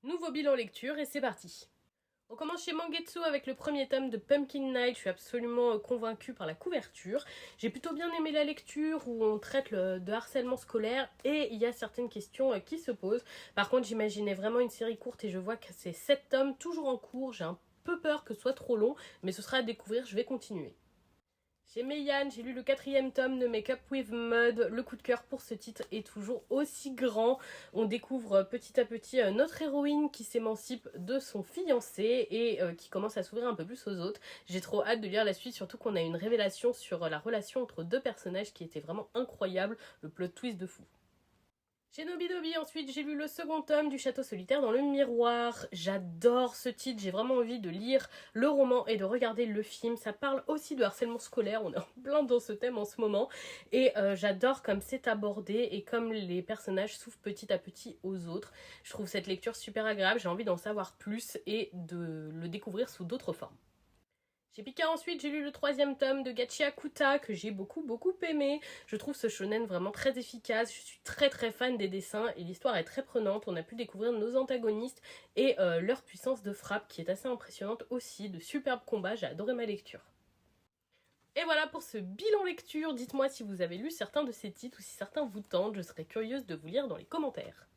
Nouveau bilan lecture et c'est parti. On commence chez Mangetsu avec le premier tome de Pumpkin Night. Je suis absolument convaincue par la couverture. J'ai plutôt bien aimé la lecture où on traite de harcèlement scolaire et il y a certaines questions qui se posent. Par contre, j'imaginais vraiment une série courte et je vois que c'est 7 tomes toujours en cours. J'ai un peu peur que ce soit trop long, mais ce sera à découvrir, je vais continuer. Chez Meian, j'ai lu le quatrième tome de Make Up With Mud. Le coup de cœur pour ce titre est toujours aussi grand. On découvre petit à petit notre héroïne qui s'émancipe de son fiancé et qui commence à s'ouvrir un peu plus aux autres. J'ai trop hâte de lire la suite, surtout qu'on a une révélation sur la relation entre deux personnages qui était vraiment incroyable. Le plot twist de fou. Chez Nobidobi, ensuite, j'ai lu le second tome du Château solitaire dans le miroir. J'adore ce titre, j'ai vraiment envie de lire le roman et de regarder le film. Ça parle aussi de harcèlement scolaire, on est en plein dans ce thème en ce moment. Et j'adore comme c'est abordé et comme les personnages s'ouvrent petit à petit aux autres. Je trouve cette lecture super agréable, j'ai envie d'en savoir plus et de le découvrir sous d'autres formes. Chez Pika ensuite, j'ai lu le troisième tome de Gachi Akuta que j'ai beaucoup aimé. Je trouve ce shonen vraiment très efficace. Je suis très fan des dessins et l'histoire est très prenante. On a pu découvrir nos antagonistes et leur puissance de frappe qui est assez impressionnante aussi. De superbes combats, j'ai adoré ma lecture. Et voilà pour ce bilan lecture. Dites-moi si vous avez lu certains de ces titres ou si certains vous tentent. Je serais curieuse de vous lire dans les commentaires.